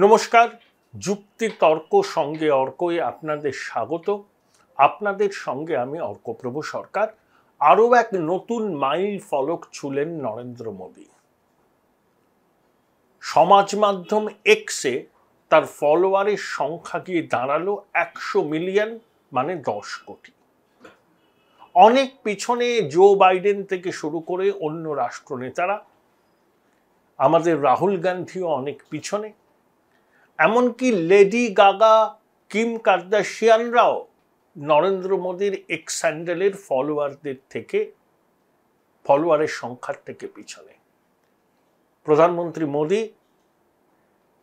নমস্কার, যুক্তি তর্ক সঙ্গে অর্কই আপনাদের স্বাগত। আপনাদের সঙ্গে আমি অর্কপ্রভ সরকার। আরও এক নতুন মাইল ফলক ছুঁলেন নরেন্দ্র মোদী। সমাজ মাধ্যম এক্সে তার ফলোয়ারের সংখ্যা গিয়ে দাঁড়ালো 100 মিলিয়ন, মানে 10 কোটি। অনেক পিছনে জো বাইডেন থেকে শুরু করে অন্য রাষ্ট্রনেতারা, আমাদের রাহুল গান্ধীও অনেক পিছনে। এমনকি লেডি গাগা, কিম কার্দাশিয়ানরাও নরেন্দ্র মোদীর এক্স হ্যান্ডেলের ফলোয়ারের সংখ্যার থেকে পিছনে। প্রধানমন্ত্রী মোদী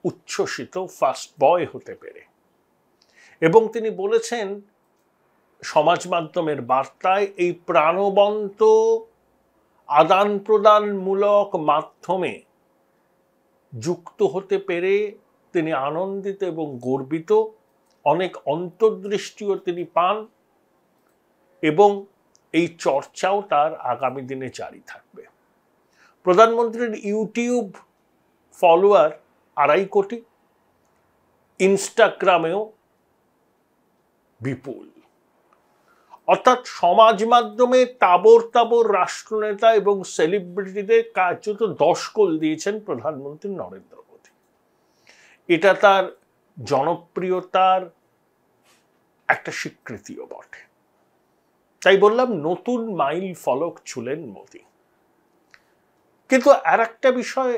উচ্ছ্বসিত ফার্স্ট বয় হতে পেরে, এবং তিনি বলেছেন সমাজ মাধ্যমের বার্তায় এই প্রাণবন্ত আদান প্রদানমূলক মাধ্যমে যুক্ত হতে পেরে তিনি আনন্দিত এবং গর্বিত। অনেক অন্তর্দৃষ্টিও তিনি পান এবং এই চর্চাও তার আগামী দিনে জারি থাকবে। প্রধানমন্ত্রীর ইউটিউব ফলোয়ার 2.5 কোটি, ইনস্টাগ্রামেও বিপুল। অর্থাৎ সমাজ মাধ্যমে তাবর তাবর রাষ্ট্রনেতা এবং সেলিব্রিটিদের কার্যত 10 গোল দিয়েছেন প্রধানমন্ত্রী নরেন্দ্র মোদী। এটা তার জনপ্রিয়তার একটা স্বীকৃতিও বটে। তাই বললাম নতুন মাইল ফলক ছুঁলেন মোদী। কিন্তু আর একটা বিষয়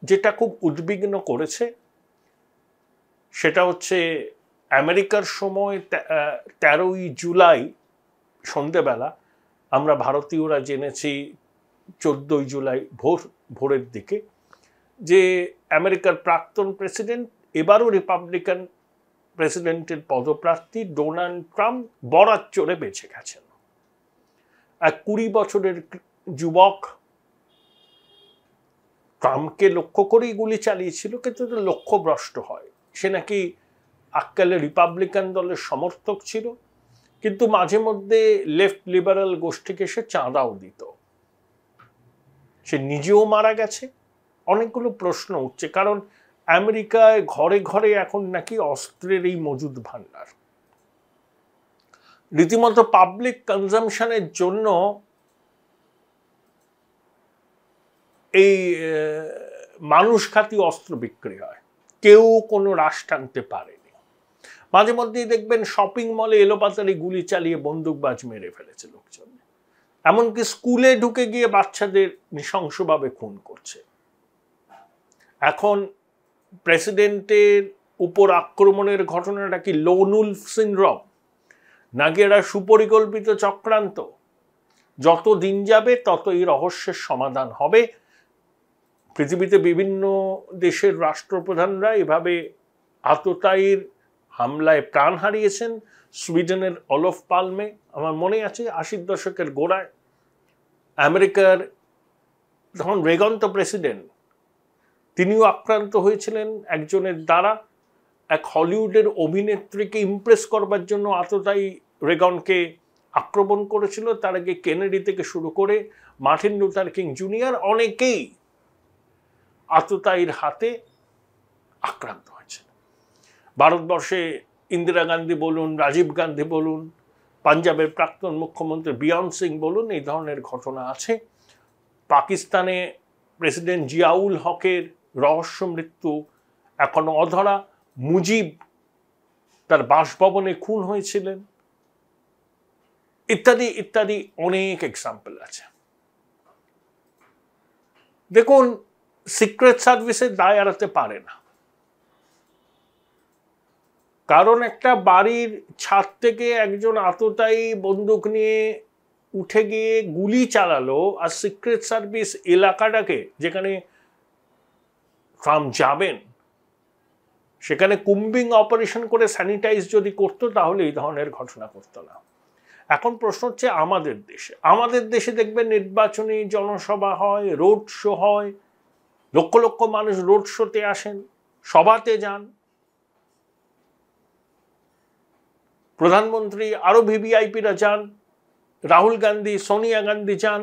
যেটা খুব উদ্বিগ্ন করেছে, সেটা হচ্ছে আমেরিকার সময় 13ই জুলাই সন্ধ্যেবেলা, আমরা ভারতীয়রা জেনেছি 14ই জুলাই ভোরের দিকে, যে আমেরিকার প্রাক্তন প্রেসিডেন্ট, এবারও রিপাবলিকান প্রেসিডেন্টের পদপ্রার্থী ডোনাল্ড ট্রাম্প বরাত চড়ে বেঁচে গেছেন। এক 20 বছরের যুবক ট্রাম্পকে লক্ষ্য করেই গুলি চালিয়েছিল, কিন্তু লক্ষ্যভ্রষ্ট হয়। সে নাকি আক্কালে রিপাবলিকান দলের সমর্থক ছিল, কিন্তু মাঝে মধ্যে লেফট লিবারাল গোষ্ঠীকে সে চাঁদাও দিত। সে নিজেও মারা গেছে। অনেকগুলো প্রশ্ন উঠছে, কারণ আমেরিকায় ঘরে ঘরে এখন নাকি অস্ত্রের এই মজুদ ভান্ডার। রীতিমতো পাবলিক কনজামশনের জন্য এই মানুষঘাতী অস্ত্র বিক্রি হয়। কেউ কোনো রাশ টানতে পারেনি। মাঝে মধ্যেই দেখবেন শপিং মলে এলোপাতাড়ি গুলি চালিয়ে বন্দুকবাজ মেরে ফেলেছে লোকজন। এমনকি স্কুলে ঢুকে গিয়ে বাচ্চাদের নৃশংসভাবে খুন করছে। এখন প্রেসিডেন্টের উপর আক্রমণের ঘটনাটা কি লোন উলফ সিনড্রোম, নাকি এরা সুপরিকল্পিত চক্রান্ত? যত দিন যাবে তত এই রহস্যের সমাধান হবে। পৃথিবীতে বিভিন্ন দেশের রাষ্ট্রপ্রধানরা এভাবে আততায়ীর হামলায় প্রাণ হারিয়েছেন। সুইডেনের অলোফ পালমে, আমার মনে আছে 80-র দশকের গোড়ায় আমেরিকার যখন রেগান তো প্রেসিডেন্ট, তিনিও আক্রান্ত হয়েছিলেন একজনের দ্বারা। এক হলিউডের অভিনেত্রীকে ইমপ্রেস করবার জন্য আততায়ী রেগানকে আক্রমণ করেছিল। তার আগে কেনেডি থেকে শুরু করে মার্টিন লুথার কিং জুনিয়র অনেকেই আততায়ীর হাতে আক্রান্ত হয়েছিল। ভারতবর্ষে ইন্দিরা গান্ধী বলুন, রাজীব গান্ধী বলুন, পাঞ্জাবের প্রাক্তন মুখ্যমন্ত্রী বিয়ন সিং বলুন, এই ধরনের ঘটনা আছে। পাকিস্তানে প্রেসিডেন্ট জিয়াউল হকের রহস্য মৃত্যু এখনো অধরা। মুজিব তার বাসভবনে খুন হয়েছিলেন, ইত্যাদি ইত্যাদি অনেক এক্সাম্পল আছে। দেখুন, সিক্রেট সার্ভিসের দায় এড়াতে পারে না, কারণ একটা বাড়ির ছাদ থেকে একজন আততায়ী বন্দুক নিয়ে উঠে গিয়ে গুলি চালালো, আর সিক্রেট সার্ভিস এলাকাটাকে, যেখানে ট্রাম্প যাবেন, সেখানে কুম্বিং অপারেশন করে স্যানিটাইজ যদি করতো, তাহলে এই ধরনের ঘটনা করতো না। এখন প্রশ্ন হচ্ছে আমাদের দেশে দেখবেন নির্বাচনী জনসভা হয়, রোড শো হয়, লক্ষ লক্ষ মানুষ রোড শোতে আসেন, সভাতে যান। প্রধানমন্ত্রী আরো ভিভিআইপিরা যান, রাহুল গান্ধী, সোনিয়া গান্ধী যান।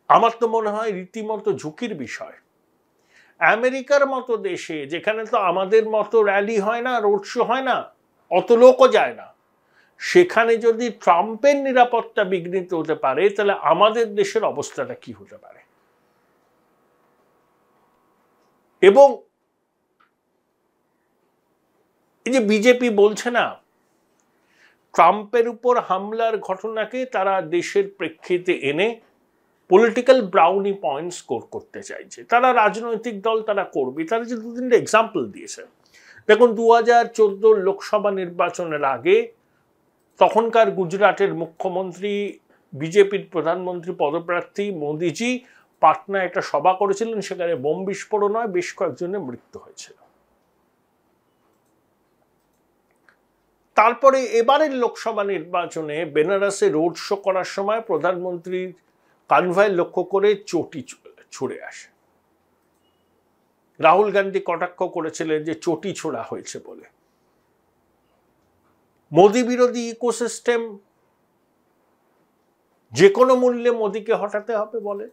আমার তো মনে হয় রীতিমতো ঝুঁকির বিষয়। আমেরিকার মতো দেশে, যেখানে তো আমাদের মতো র্যালি হয় না, রোড শো হয় না, অত লোকও যায় না, সেখানে যদি ট্রাম্পের নিরাপত্তা বিঘ্নিত হতে পারে, তাহলে আমাদের দেশের অবস্থাটা কি হতে পারে? এবং এই যে বিজেপি বলছে না, ট্রাম্পের উপর হামলার ঘটনাকে তারা দেশের প্রেক্ষিতে এনে পলিটিক্যাল ব্রাউনি পয়েন্ট স্কোর করতে চাইছে, তারা রাজনৈতিক দল, তারা করবে। তারা যে 2-3টে এক্সাম্পল দিয়েছে, দেখুন 2014 লোকসভা নির্বাচনের আগে তখনকার গুজরাটের মুখ্যমন্ত্রী, বিজেপির প্রধানমন্ত্রী পদপ্রার্থী মোদিজি পাটনায় একটা সভা করেছিলেন, সেখানে বোম বিস্ফোরণ হয়, বেশ কয়েকজনের মৃত্যু হয়েছিল। তারপরে এবারের লোকসভা নির্বাচনে বেনারসে রোড শো করার সময় প্রধানমন্ত্রীর কানভয় লক্ষ্য করে চটি ছুড়ে আসে। রাহুল গান্ধী কটাক্ষ করেছিলেন যে চটি ছোড়া হয়েছে বলে। মোদি বিরোধী ইকোসিস্টেম যে কোনো মূল্যে মোদিকে হটাতে হবে বলে।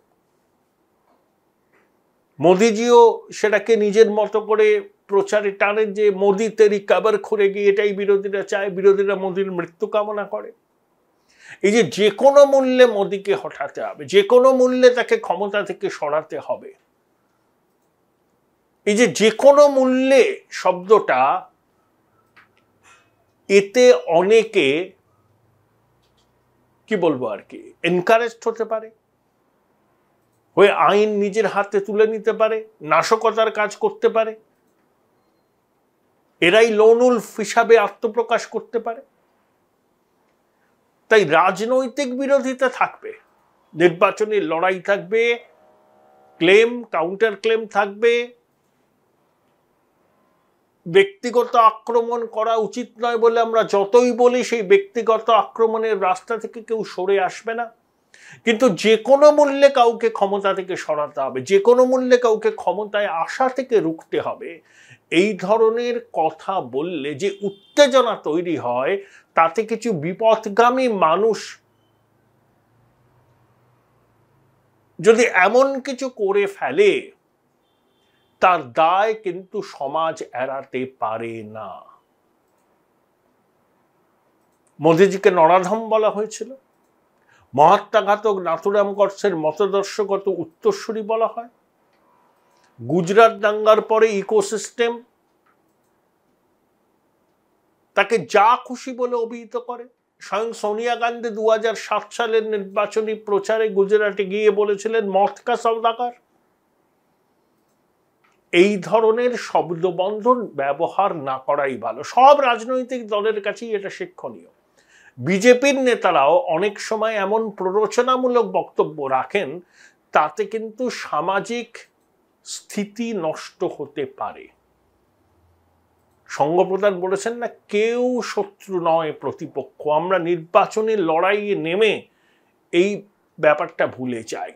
মোদিজিও সেটাকে নিজের মতো করে প্রচারে টানেন যে মোদি তেরি কাবার খুঁড়ে গিয়ে, এটাই বিরোধীরা চায়, বিরোধীরা মোদির মৃত্যু কামনা করে। এই যে কোনো মূল্যে মোদিকে হটাতে হবে, যে কোনো মূল্যে তাকে ক্ষমতা থেকে সরাতে হবে, এই যে কোনো মূল্যে শব্দটা, এতে অনেকে কি বলবো আর কি এনকারেজ হতে পারে, হয়ে আইন নিজের হাতে তুলে নিতে পারে, নাশকতার কাজ করতে পারে, এরাই লোন উলফ হিসাবে আত্মপ্রকাশ করতে পারে। তাই রাজনৈতিক বিরোধিতা থাকবে, নির্বাচনী লড়াই থাকবে, ক্লেম কাউন্টার ক্লেম থাকবে, ব্যক্তিগত আক্রমণ করা উচিত নয় বলে আমরা যতই বলি, সেই ব্যক্তিগত আক্রমণের রাস্তা থেকে কেউ সরে আসবে না। কিন্তু যে কোনো মূল্যে কাউকে ক্ষমতা থেকে সরাতে হবে, যে কোনো মূল্যে কাউকে ক্ষমতায় আসা থেকে রুখতে হবে, এই ধরনের কথা বললে যে উত্তেজনা তৈরি হয়, তাতে কিছু বিপথগামী মানুষ যদি এমন কিছু করে ফেলে, তার দায় কিন্তু সমাজ এড়াতে পারে না। মোদিজিকে নরাধম বলা হয়েছিল, মহাত্মাঘাতক নাথুরাম গডসের মতাদর্শগত উত্তরসূরি বলা হয়। গুজরাট দাঙ্গার পরে ইকোসিস্টেম তাকে যা খুশি বলে অভিহিত করে। স্বয়ং সোনিয়া গান্ধী 2007 সালের নির্বাচনী প্রচারে গুজরাটে গিয়ে বলেছিলেন মদ কা সওদাগর। এই ধরনের শব্দবন্ধন ব্যবহার না করাই ভালো। সব রাজনৈতিক দলের কাছেই এটা শিক্ষণীয়। বিজেপির নেতারাও অনেক সময় এমন প্ররোচনামূলক বক্তব্য রাখেন, তাতে কিন্তু সামাজিক স্থিতি নষ্ট হতে পারে। সঙ্গপ্রধান বলেছেন না, কেউ শত্রু নয় প্রতিপক্ষ। আমরা নির্বাচনের লড়াইয়ে নেমে এই ব্যাপারটা ভুলে যাই।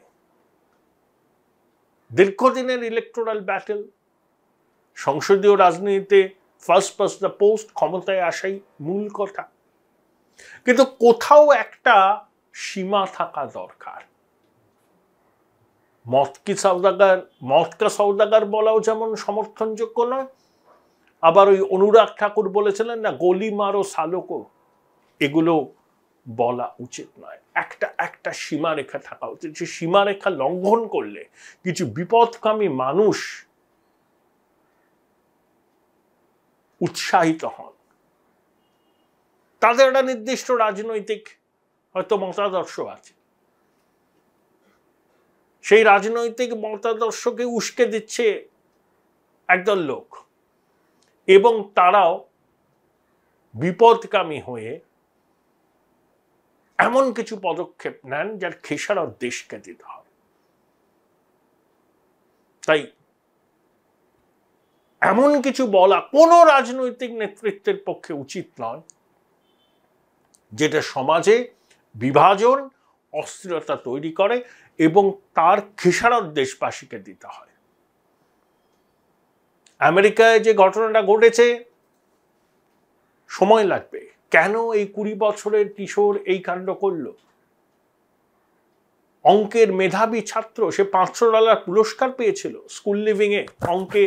দীর্ঘদিনের ইলেকটোরাল ব্যাটেল, সংসদীয় রাজনীতিতে ফার্স্ট পাস্ট দ্য পোস্ট, ক্ষমতায় আসাই মূল কথা, কিন্তু কোথাও একটা সীমা থাকা দরকার। মদ কা সওদাগর বলাও যেমন সমর্থনযোগ্য নয়, আবার ওই অনুরাগ ঠাকুর বলেছিলেন না, গলি মারো সালোকো, এগুলো বলা উচিত নয়। একটা সীমারেখা থাকা উচিত। সে সীমারেখা লঙ্ঘন করলে কিছু বিপদকামী মানুষ উৎসাহিত হন, তাদের একটা নির্দিষ্ট রাজনৈতিক হয়তো মতাদর্শ আছে, সেই রাজনৈতিক মতাদর্শকে উস্কে দিচ্ছে একদল লোক, এবং তারাও বিপদকামী হয়ে এমন কিছু পদক্ষেপ নেন যার খেসারত দেশকে দিতে হবে। তাই এমন কিছু বলা কোনো রাজনৈতিক নেতৃত্বের পক্ষে উচিত নয় যেটা সমাজে বিভাজন, অস্থিরতা তৈরি করে, এবং তার খেসারত দেশবাসীকে দিতে হয়। আমেরিকায় যে ঘটনাটা ঘটেছে, সময় লাগবে। কেন এই 20 বছরের কিশোর এই কাণ্ড করল? অঙ্কের মেধাবী ছাত্র, সে $500 পুরস্কার পেয়েছিল স্কুল লিভিংয়ে অঙ্কে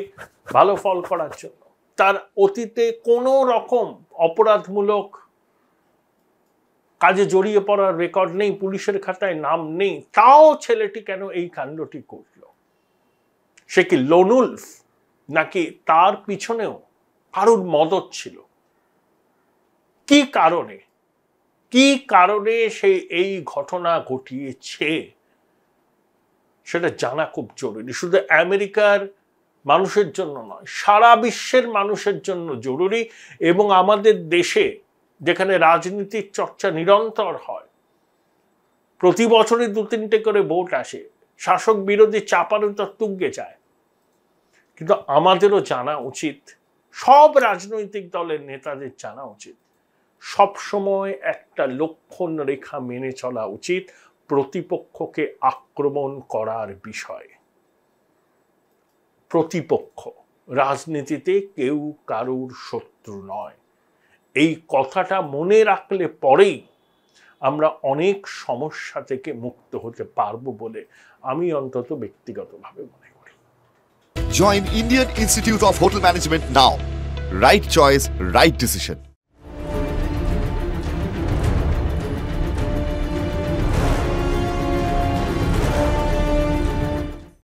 ভালো ফল করার জন্য। তার অতীতে কোনো রকম অপরাধমূলক কাজে জড়িয়ে পড়ার রেকর্ড নেই, পুলিশের খাতায় নাম নেই, তাও ছেলেটি কেন এই কাণ্ডটি করল? সে কি লোন উলফ, নাকি তার পিছনেও কারুর মদত ছিল? কি কারণে সে এই ঘটনা ঘটিয়েছে সেটা জানা খুব জরুরি। শুধু আমেরিকার মানুষের জন্য নয়, সারা বিশ্বের মানুষের জন্য জরুরি। এবং আমাদের দেশে যেখানে রাজনীতির চর্চা নিরন্তর হয়, প্রতি বছরই 2-3টে করে ভোট আসে, শাসক বিরোধী চাপানুতর তুঙ্গে যায়, কিন্তু আমাদেরও জানা উচিত, সব রাজনৈতিক দলের নেতাদের জানা উচিত, সবসময় একটা লক্ষণ রেখা মেনে চলা উচিত প্রতিপক্ষকে আক্রমণ করার বিষয়ে। প্রতিপক্ষ, রাজনীতিতে কেউ কারুর শত্রু নয়। এই কথাটা মনে রাখলে পরেই আমরা অনেক সমস্যা থেকে মুক্ত হতে পারবো বলে আমি অন্তত ব্যক্তিগতভাবে মনে করি। Join Indian Institute of Hotel Management now. Right choice, right decision.